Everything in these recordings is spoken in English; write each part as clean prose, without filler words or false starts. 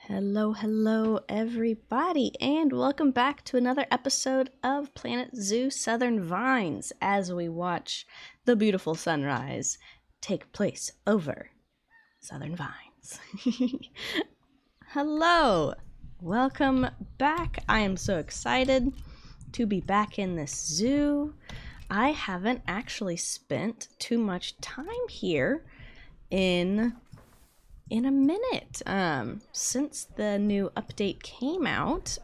Hello, everybody, and welcome back to another episode of Planet Zoo Southern Vines as we watch the beautiful sunrise take place over Southern Vines. Hello, welcome back. I am so excited to be back in this zoo. I haven't actually spent too much time here in a minute since the new update came out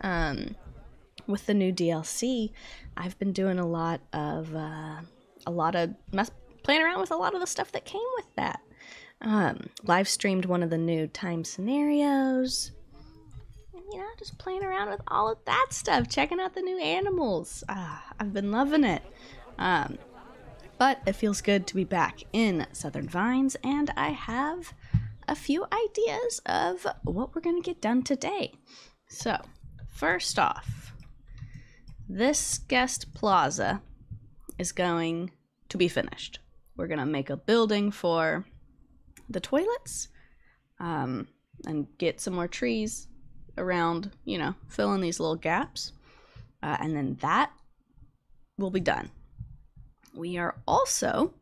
with the new DLC. I've been doing a lot of playing around with a lot of the stuff that came with that. Live streamed one of the new time scenarios, and just playing around with all of that stuff, checking out the new animals. I've been loving it. But it feels good to be back in Southern Vines, and I have a few ideas of what we're going to get done today. So, first off, this guest plaza is going to be finished. We're going to make a building for the toilets, and get some more trees around, fill in these little gaps, and then that will be done. We are also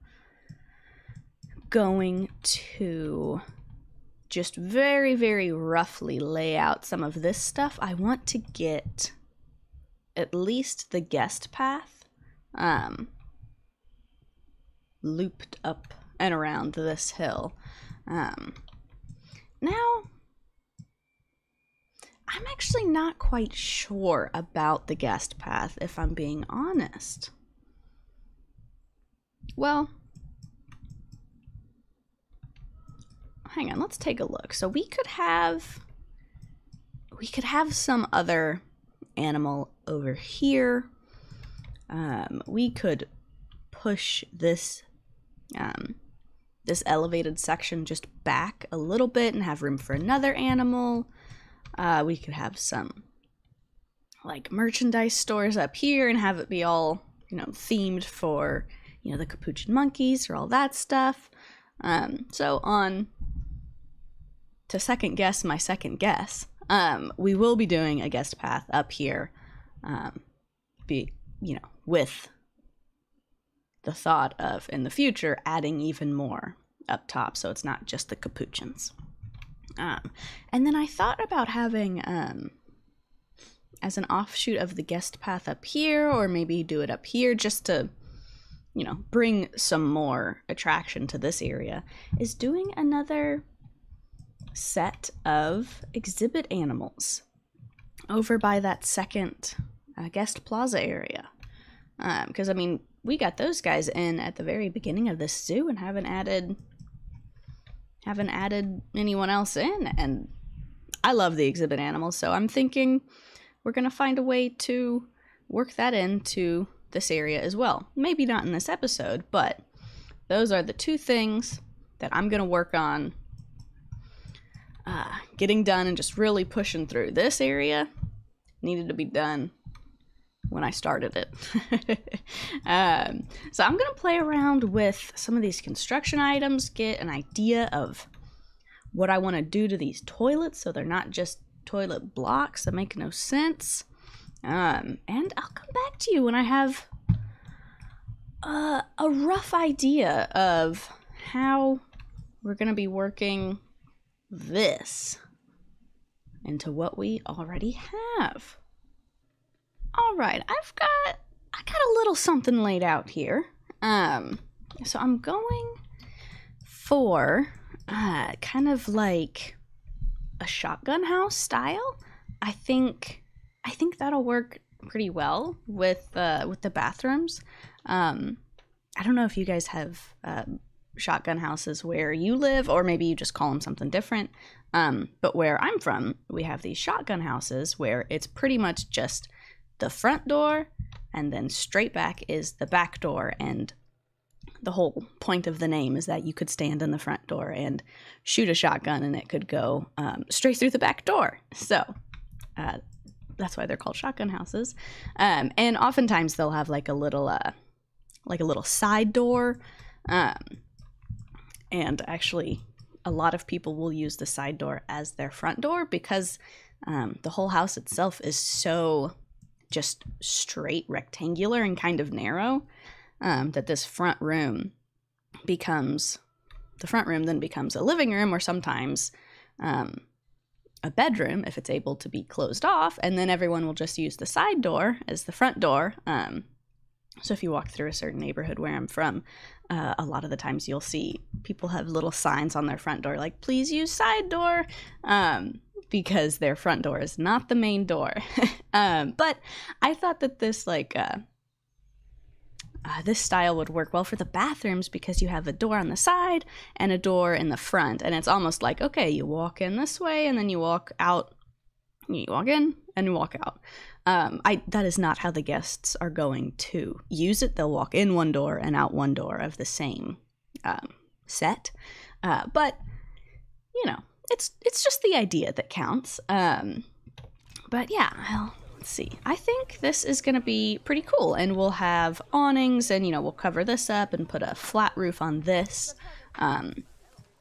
going to just very, very roughly lay out some of this stuff. I want to get at least the guest path looped up and around this hill. Now, I'm actually not quite sure about the guest path, if I'm being honest. Well, hang on, let's take a look. So we could have some other animal over here. We could push this this elevated section just back a little bit and have room for another animal. We could have some like merchandise stores up here and have it be all themed for the capuchin monkeys or all that stuff. So on to second guess my second guess, we will be doing a guest path up here, with the thought of in the future adding even more up top, so it's not just the capuchins. And then I thought about having as an offshoot of the guest path up here, or maybe do it up here just to bring some more attraction to this area, is doing another set of exhibit animals over by that second guest plaza area. Because, we got those guys in at the very beginning of this zoo and haven't added anyone else in. And I love the exhibit animals, so I'm thinking we're going to find a way to work that into this area as well. Maybe not in this episode, but those are the two things that I'm going to work on getting done and just really pushing through. This area needed to be done when I started it. So I'm going to play around with some of these construction items, get an idea of what I want to do to these toilets so they're not just toilet blocks that make no sense. And I'll come back to you when I have a rough idea of how we're going to be working this into what we already have. All right, I got a little something laid out here. So I'm going for kind of like a shotgun house style. I think that'll work pretty well with the bathrooms. I don't know if you guys have shotgun houses where you live, or maybe you just call them something different. But where I'm from, we have these shotgun houses where it's pretty much just the front door, and then straight back is the back door, and the whole point of the name is that you could stand in the front door and shoot a shotgun and it could go straight through the back door. So that's why they're called shotgun houses. And oftentimes they'll have like a little side door. And actually a lot of people will use the side door as their front door because the whole house itself is so just straight rectangular and kind of narrow that this front room then becomes a living room, or sometimes a bedroom if it's able to be closed off, and then everyone will just use the side door as the front door. So if you walk through a certain neighborhood where I'm from, a lot of the times you'll see people have little signs on their front door like, please use side door, because their front door is not the main door. But I thought that this this style would work well for the bathrooms because you have a door on the side and a door in the front, and it's almost like, okay, you walk in this way and then you walk out, you walk in and you walk out. That is not how the guests are going to use it. They'll walk in one door and out one door of the same set, but you know, it's just the idea that counts. But yeah, well, let's see. I think this is going to be pretty cool, and we'll have awnings, and, you know, we'll cover this up and put a flat roof on this,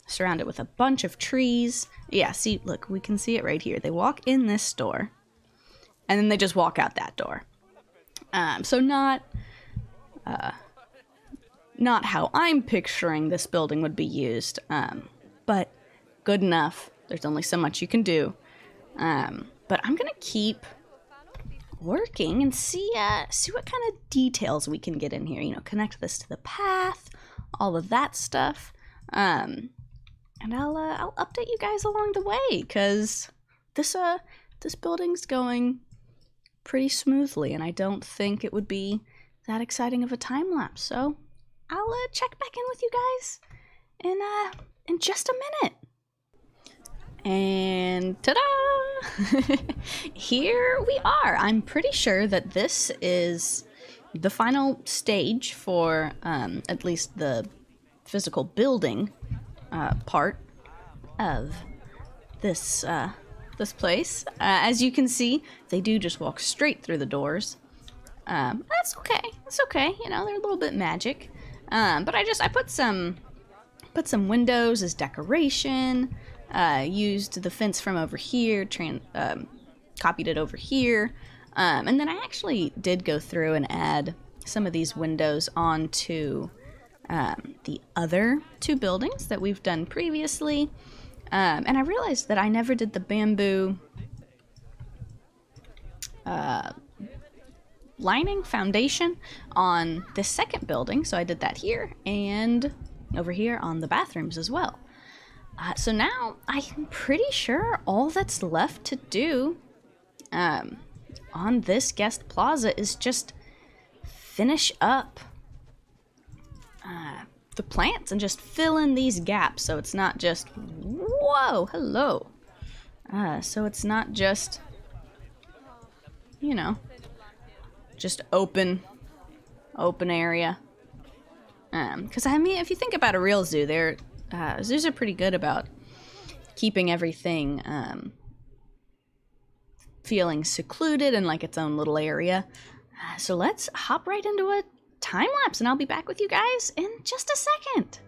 surround it with a bunch of trees. Yeah, see, look, we can see it right here. They walk in this door, and then they just walk out that door. So not how I'm picturing this building would be used, but good enough. There's only so much you can do. But I'm going to keep working and see what kind of details we can get in here. You know, connect this to the path, all of that stuff. And I'll update you guys along the way, because this building's going pretty smoothly, and I don't think it would be that exciting of a time lapse. So I'll check back in with you guys in just a minute. And ta-da! Here we are. I'm pretty sure that this is the final stage for at least the physical building part of this place. As you can see, they do just walk straight through the doors. That's okay. It's okay. You know, they're a little bit magic. But I put some windows as decoration. Used the fence from over here, copied it over here, and then I actually did go through and add some of these windows onto the other two buildings that we've done previously, and I realized that I never did the bamboo lining foundation on this second building, so I did that here and over here on the bathrooms as well. So now I'm pretty sure all that's left to do on this guest plaza is just finish up the plants and just fill in these gaps, so it's not just, whoa, hello. So it's not just, you know, just open area. Because I mean, if you think about a real zoo, zoos are pretty good about keeping everything feeling secluded and like its own little area. So let's hop right into a time lapse, and I'll be back with you guys in just a second.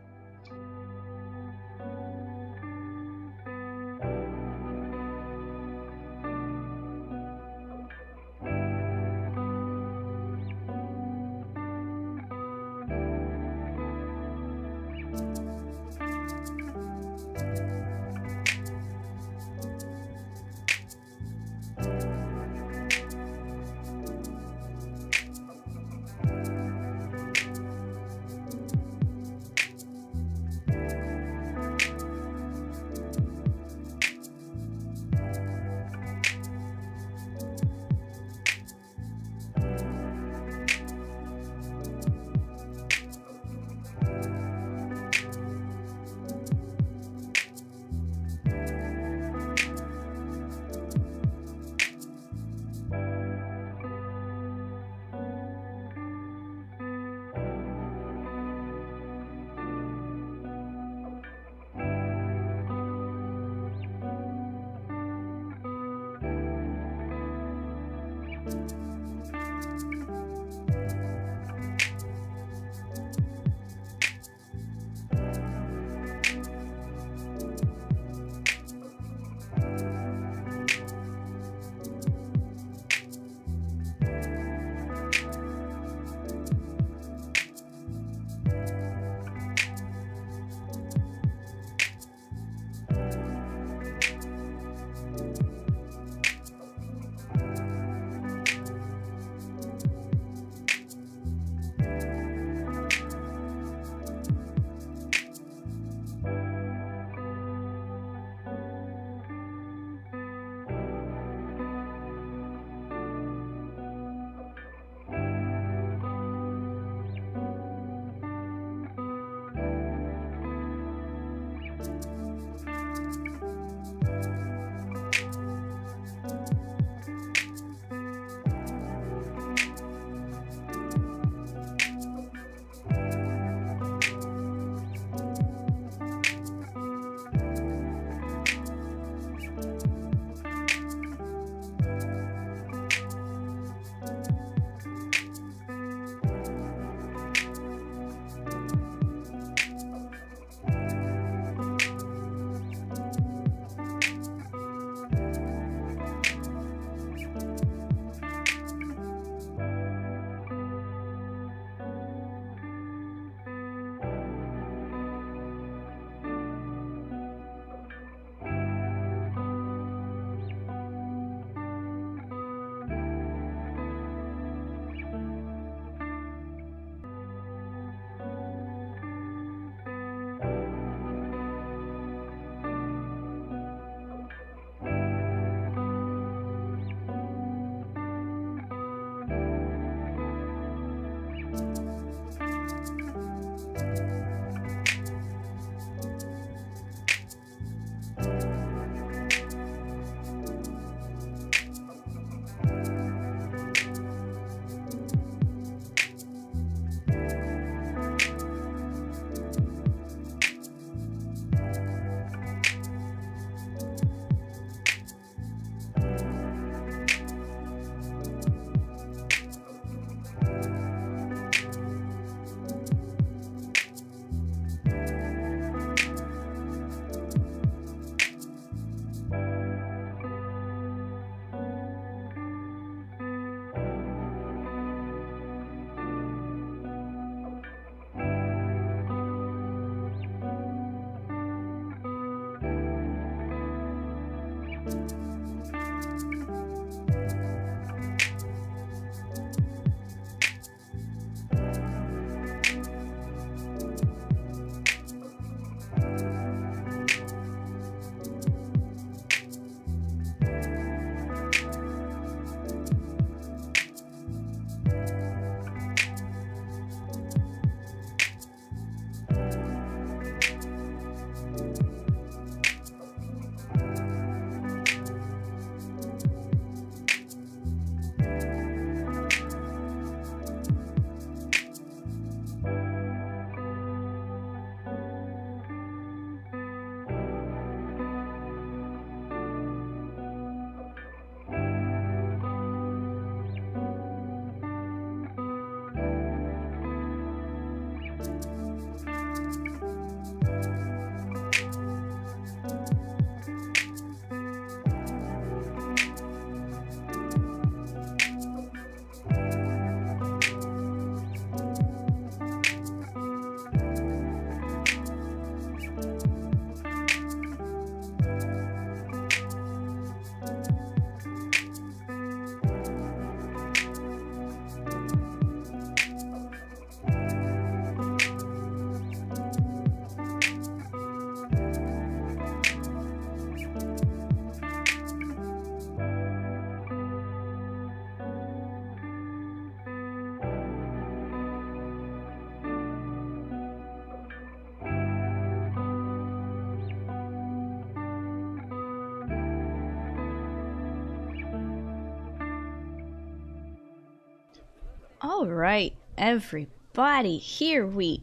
All right, everybody, here we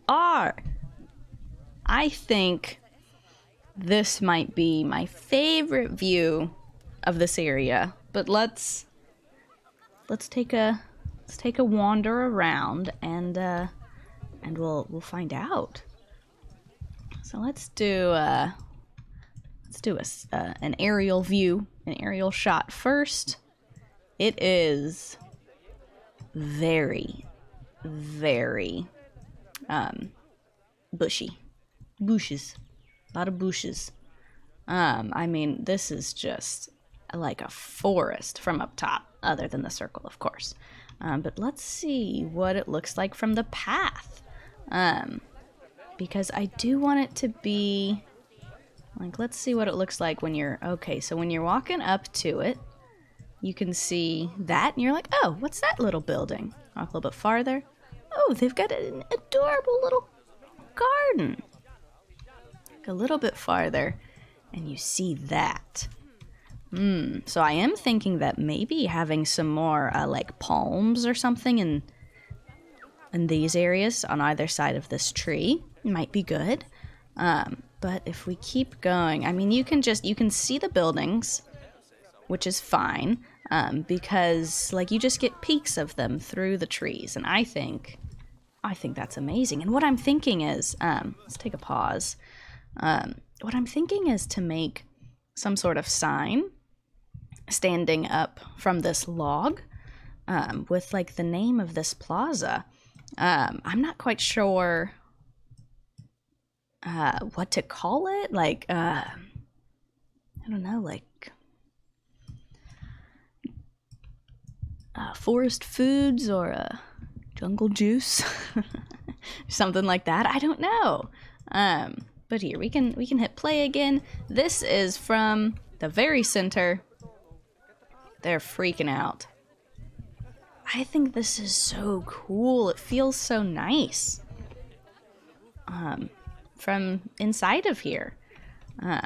are. I think this might be my favorite view of this area, but let's take a wander around and we'll find out. So let's do an aerial view, an aerial shot first. It is very, very bushes, a lot of bushes. I mean, this is just like a forest from up top, other than the circle, of course. But let's see what it looks like from the path, because I do want it to be like, let's see what it looks like when you're okay. So when you're walking up to it, you can see that, and you're like, oh, what's that little building? Walk a little bit farther. Oh, they've got an adorable little garden. Like a little bit farther, and you see that. So I am thinking that maybe having some more like palms or something in these areas on either side of this tree might be good. But if we keep going, I mean, you can see the buildings, which is fine, because like you just get peeks of them through the trees, and I think that's amazing. And what I'm thinking is, let's take a pause. What I'm thinking is to make some sort of sign standing up from this log, with like the name of this plaza. I'm not quite sure what to call it. Like, I don't know, like forest foods or jungle juice, something like that. I don't know. But here we can hit play again. This is from the very center. They're freaking out. I think this is so cool. It feels so nice. From inside of here. Hang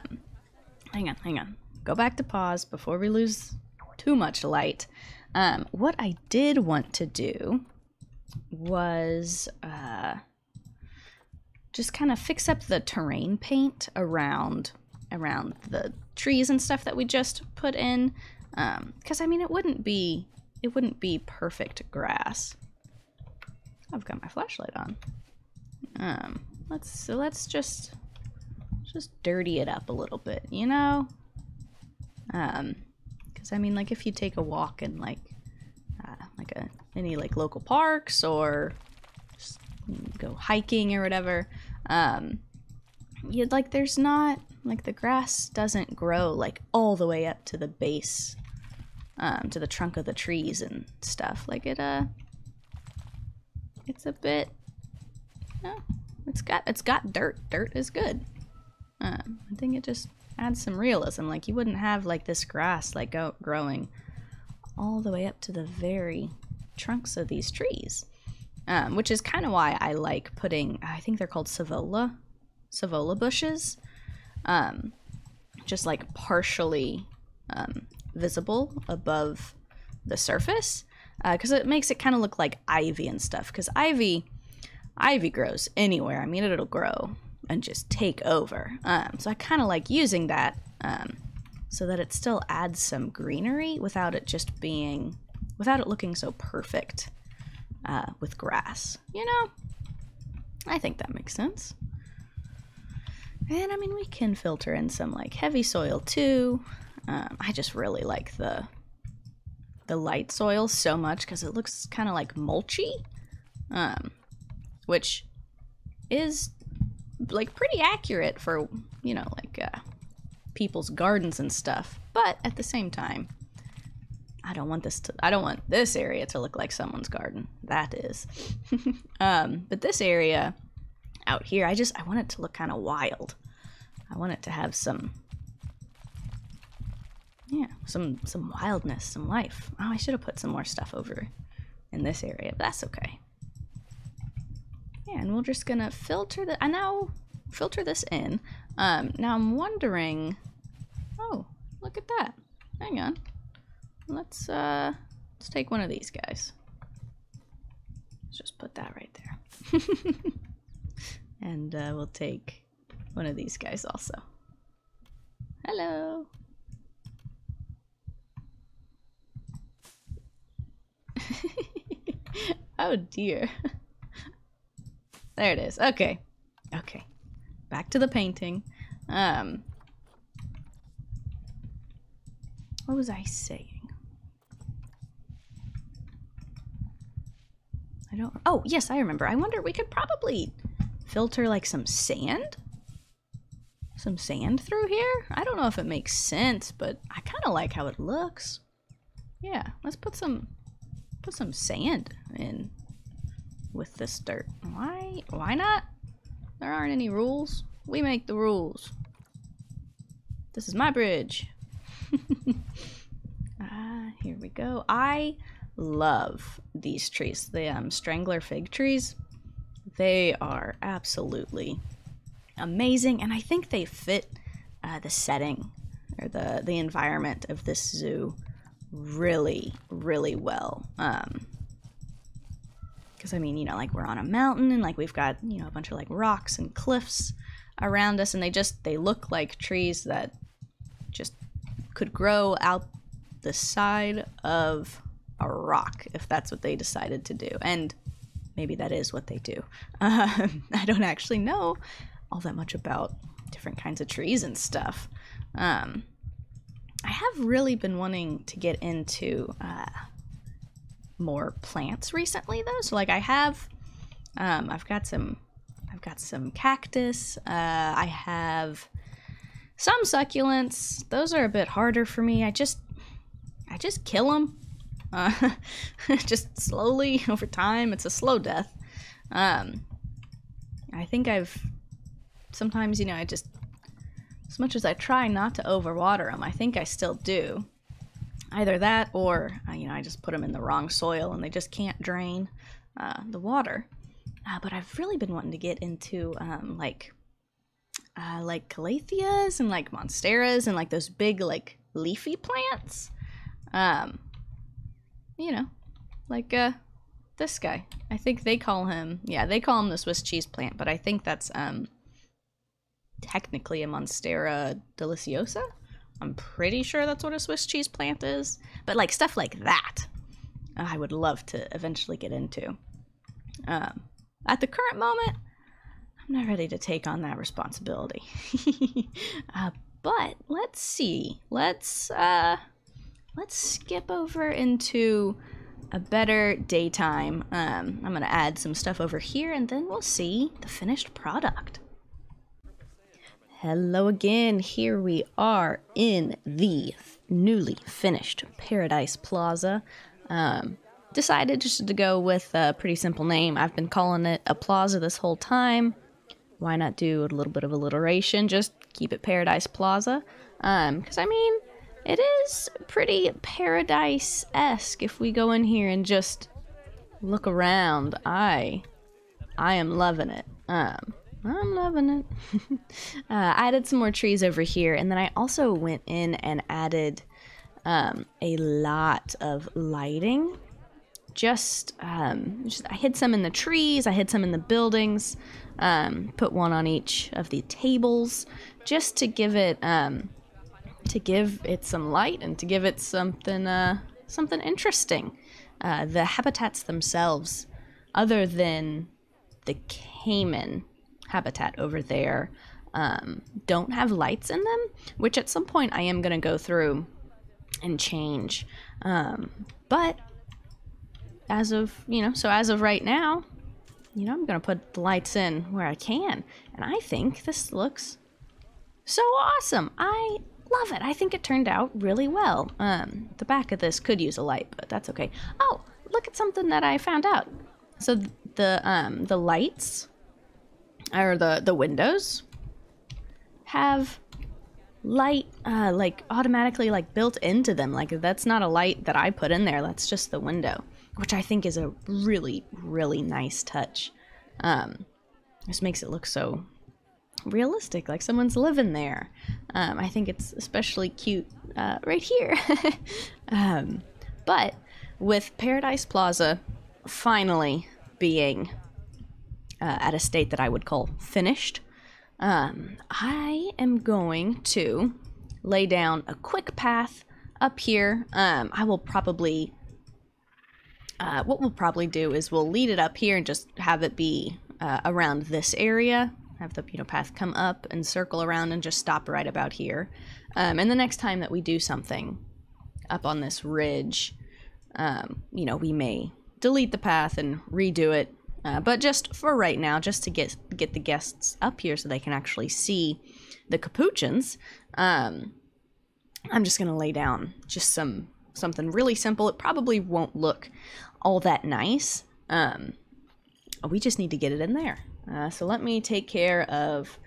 on. Go back to pause before we lose too much light. What I did want to do was just kind of fix up the terrain paint around the trees and stuff that we just put in, because I mean it wouldn't be perfect grass. I've got my flashlight on. Let's just dirty it up a little bit, you know? Because I mean, like, if you take a walk in any local parks, or just go hiking or whatever, there's not, like, the grass doesn't grow like all the way up to the base, to the trunk of the trees and stuff. Like, it's a bit, it's got dirt. Dirt is good. I think it just adds some realism. Like, you wouldn't have like this grass like growing all the way up to the very trunks of these trees, which is kind of why I like putting, I think they're called Savola bushes, just like partially visible above the surface, because it makes it kind of look like ivy and stuff, because ivy grows anywhere. I mean, it'll grow and just take over. So I kind of like using that, so that it still adds some greenery without it looking so perfect with grass, you know? I think that makes sense. And I mean, we can filter in some like heavy soil too. I just really like the light soil so much because it looks kind of like mulchy, which is like pretty accurate for, you know, like people's gardens and stuff. But at the same time, I don't want this area to look like someone's garden. That is. But this area out here, I want it to look kind of wild. I want it to have some wildness, some life. Oh, I should have put some more stuff over in this area, but that's okay. Yeah, and we're just gonna filter this in. Now I'm wondering, oh, look at that. Hang on. Let's take one of these guys. Let's just put that right there. And we'll take one of these guys also. Hello. Oh dear. There it is. Okay. Okay. Back to the painting. What was I saying? Oh, yes, I remember. I wonder, we could probably filter like some sand? Some sand through here? I don't know if it makes sense, but I kind of like how it looks. Yeah, let's put some sand in with this dirt. Why not? There aren't any rules. We make the rules. This is my bridge. Here we go. I love these trees. The strangler fig trees. They are absolutely amazing, and I think they fit the setting or the environment of this zoo really, really well. Because I mean, you know, like we're on a mountain and like we've got, you know, a bunch of like rocks and cliffs around us, and they look like trees that just could grow out the side of a rock if that's what they decided to do. And maybe that is what they do. I don't actually know all that much about different kinds of trees and stuff. I have really been wanting to get into more plants recently though. So like I've got some cactus. I have some succulents. Those are a bit harder for me. I just kill them. Just slowly over time. It's a slow death. I think sometimes, you know, as much as I try not to overwater them, I think I still do. Either that or, you know, I just put them in the wrong soil and they just can't drain the water. But I've really been wanting to get into like calatheas and like monsteras and like those big like leafy plants. You know, like this guy. I think they call him the Swiss cheese plant, but I think that's technically a Monstera deliciosa. I'm pretty sure that's what a Swiss cheese plant is. But like stuff like that, I would love to eventually get into. At the current moment, I'm not ready to take on that responsibility. But let's see. Let's skip over into a better daytime. I'm gonna add some stuff over here and then we'll see the finished product. Hello again. Here we are in the newly finished Paradise Plaza. Decided just to go with a pretty simple name. I've been calling it a plaza this whole time. Why not do a little bit of alliteration? Just keep it Paradise Plaza. Because I mean, it is pretty paradise-esque if we go in here and just look around. I am loving it. I'm loving it. I added some more trees over here, and then I also went in and added a lot of lighting. I hid some in the trees, I hid some in the buildings, put one on each of the tables, just to give it some light and to give it something interesting. The habitats themselves, other than the caiman habitat over there don't have lights in them, which at some point I am going to go through and change. But as of, as of right now, I'm going to put the lights in where I can. And I think this looks so awesome. I love it. I think it turned out really well. The back of this could use a light, but that's okay. Oh, look at something that I found out. So the lights, or the windows, have light like automatically like built into them. Like that's not a light that I put in there. That's just the window, which I think is a really, really nice touch. Just makes it look so realistic, like someone's living there. I think it's especially cute right here. But with Paradise Plaza finally being at a state that I would call finished, I am going to lay down a quick path up here. I will probably, what we'll probably do is we'll lead it up here and just have it be around this area. Have the path come up and circle around and just stop right about here. And the next time that we do something up on this ridge, we may delete the path and redo it. But just for right now, just to get the guests up here so they can actually see the capuchins, I'm just gonna lay down just something really simple. It probably won't look all that nice. We just need to get it in there. So let me take care of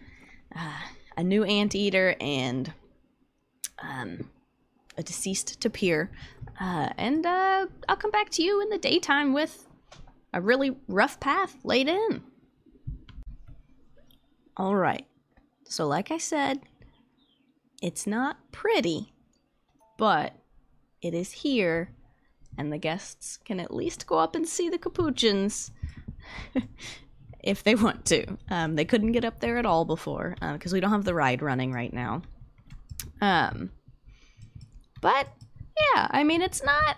a new anteater and a deceased tapir, and I'll come back to you in the daytime with a really rough path laid in. All right, so like I said, it's not pretty, but it is here, and the guests can at least go up and see the capuchins if they want to. They couldn't get up there at all before because we don't have the ride running right now. But yeah, I mean, it's not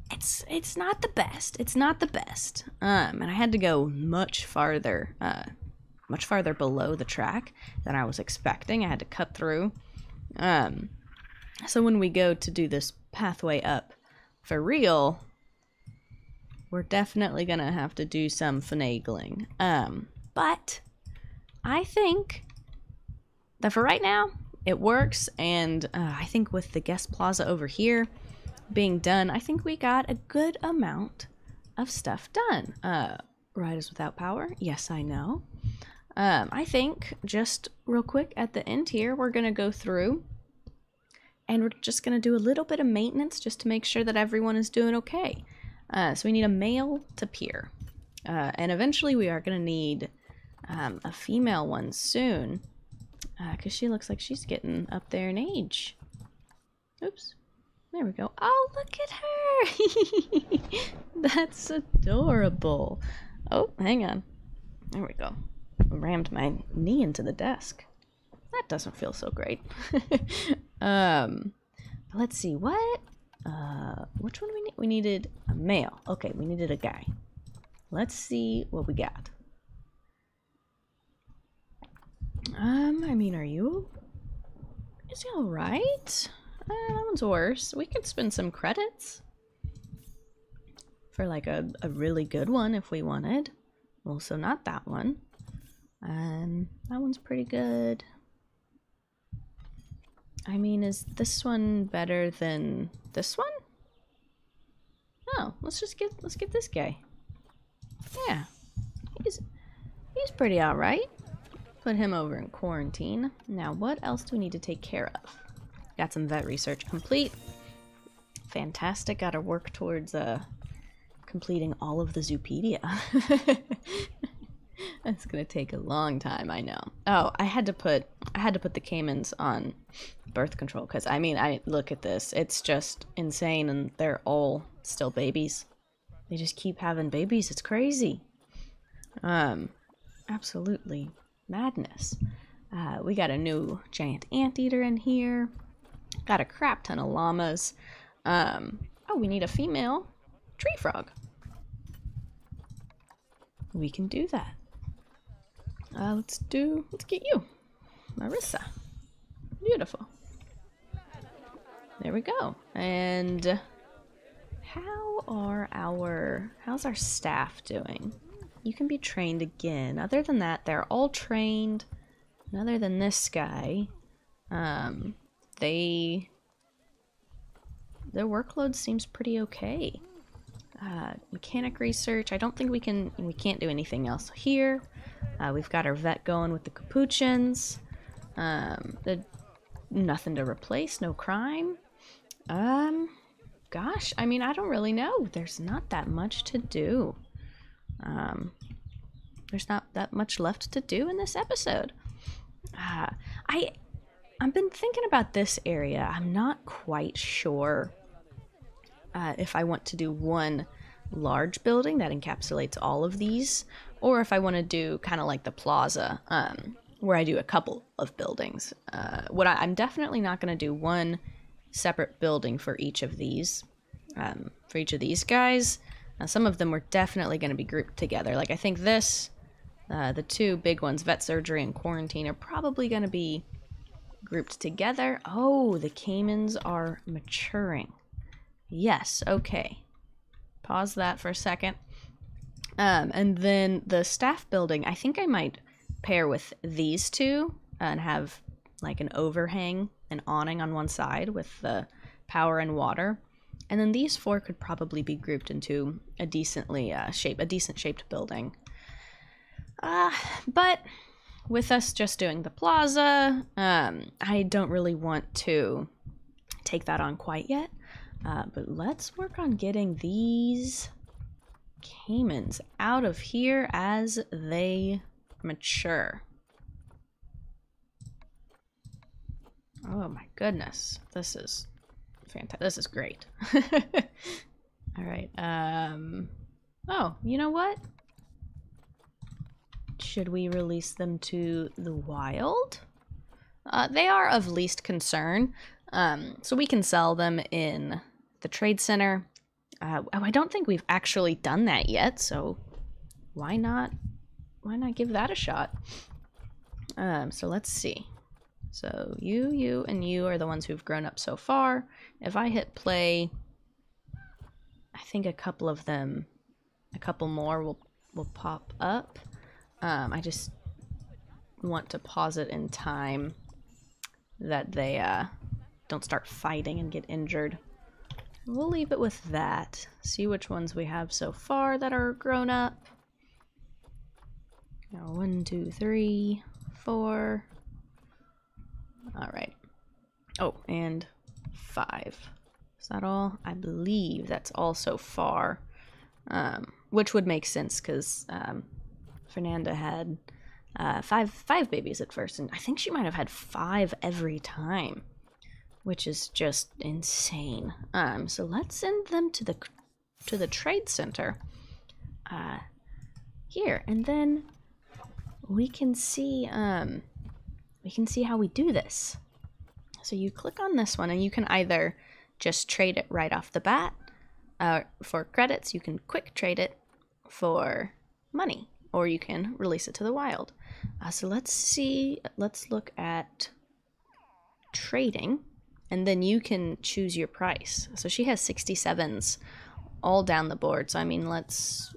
the best. It's not the best. And I had to go much farther below the track than I was expecting. I had to cut through. So when we go to do this pathway up for real, we're definitely gonna have to do some finagling. But I think that for right now, it works. And I think with the guest plaza over here being done, I think we got a good amount of stuff done. Riders without power, yes, I know. I think just real quick at the end here, we're gonna go through and we're just gonna do a little bit of maintenance just to make sure that everyone is doing okay. So we need a male tapir, and eventually we are gonna need a female one soon, because she looks like she's getting up there in age. Oops. There we go. Oh, look at her! That's adorable. Oh, hang on. There we go. I rammed my knee into the desk. That doesn't feel so great. Let's see, what? Which one do we need? We needed a male. Okay, we needed a guy. Let's see what we got. I mean, is he alright? That one's worse. We could spend some credits for like a really good one if we wanted. Also not that one. That one's pretty good. I mean, is this one better than this one? No, let's get this guy. Yeah. He's pretty alright. Put him over in quarantine. Now, what else do we need to take care of? Got some vet research complete. Fantastic. Gotta work towards completing all of the Zoopedia. That's gonna take a long time, I know. Oh, I had to put the caimans on birth control because I mean, I look at this. It's just insane, and they're all still babies. They just keep having babies. It's crazy. Absolutely madness. We got a new giant anteater in here. Got a crap ton of llamas. Oh, we need a female tree frog. We can do that. Let's get you, Marissa. Beautiful. There we go. And how's our staff doing? You can be trained again. Other than that, they're all trained. And other than this guy, their workload seems pretty okay. Mechanic research, I don't think we can't do anything else here. We've got our vet going with the capuchins. Nothing to replace, no crime. Gosh, I mean, I don't really know. There's not that much to do. There's not that much left to do in this episode. I've been thinking about this area. I'm not quite sure if I want to do one large building that encapsulates all of these, or if I want to do kind of like the Plaza, where I do a couple of buildings. I'm definitely not going to do one separate building for each of these. For each of these guys, some of them were definitely going to be grouped together. Like I think the two big ones, vet surgery and quarantine, are probably going to be grouped together. Oh, the caimans are maturing. Yes, okay. Pause that for a second. And then the staff building, I think I might pair with these two and have like an overhang, an awning on one side with the power and water. And then these four could probably be grouped into a decent shaped building. But with us just doing the Plaza, I don't really want to take that on quite yet. But let's work on getting these caimans out of here as they mature. Oh my goodness. This is fantastic. This is great. All right. Oh, you know what? Should we release them to the wild? They are of least concern. So we can sell them in the trade center. I don't think we've actually done that yet, so why not give that a shot? So let's see. So you, and you are the ones who've grown up so far. If I hit play, I think a couple more will pop up. I just want to pause it in time that they don't start fighting and get injured. We'll leave it with that. See which ones we have so far that are grown up. Now, 1, 2, 3, 4. All right. Oh, and 5. Is that all? I believe that's all so far. Which would make sense because Fernanda had 5 babies at first, and I think she might have had 5 every time, which is just insane. So let's send them to the trade center here, and then we can see how we do this. So you click on this one, and you can either just trade it right off the bat for credits. You can quick trade it for money, or you can release it to the wild. So let's look at trading, and then you can choose your price. So she has 67s all down the board. So I mean,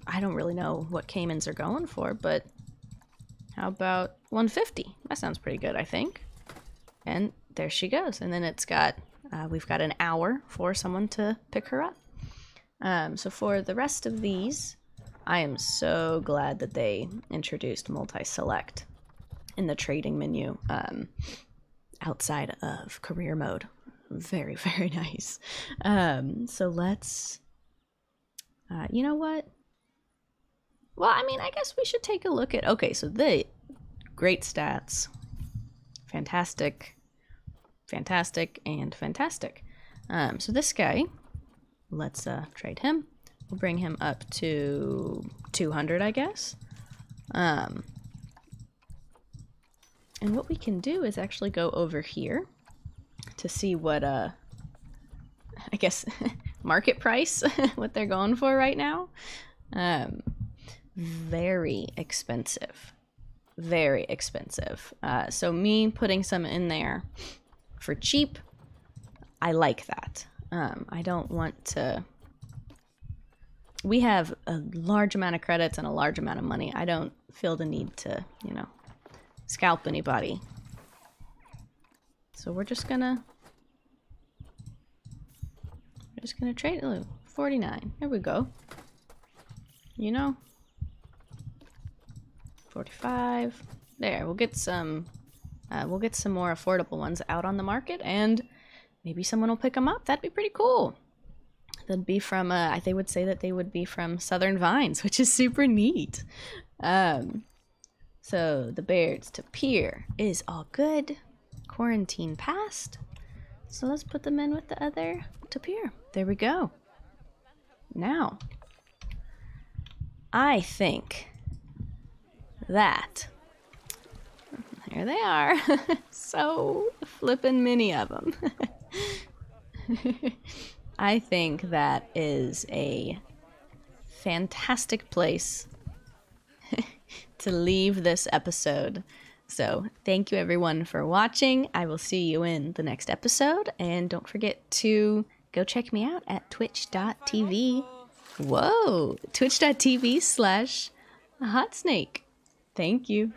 I don't really know what caimans are going for, but how about 150? That sounds pretty good, I think. And there she goes. And then we've got an hour for someone to pick her up. So for the rest of these, I am so glad that they introduced multi-select in the trading menu outside of career mode. Very, very nice. So let's, you know what? Well, I mean, I guess we should take a look at, okay, so the great stats, fantastic, and fantastic. So this guy, let's trade him. We'll bring him up to 200, I guess. And what we can do is actually go over here to see what, I guess, market price, what they're going for right now. Very expensive. very expensive. So me putting some in there for cheap, I like that. I don't want to... We have a large amount of credits and a large amount of money. I don't feel the need to, you know, scalp anybody. So we're just gonna trade. Ooh, 49. There we go. You know, 45. There, we'll get some more affordable ones out on the market, and maybe someone will pick them up. That'd be pretty cool. They'd be from, they would say that they would be from Southern Vines, which is super neat. So the Baird's to Pier is all good. Quarantine passed. So let's put them in with the other to Pier. There we go. Now, I think that, here they are. So flippin' many of them. I think that is a fantastic place to leave this episode. So thank you everyone for watching. I will see you in the next episode. And don't forget to go check me out at twitch.tv. Whoa, twitch.tv/hotsnake. Thank you.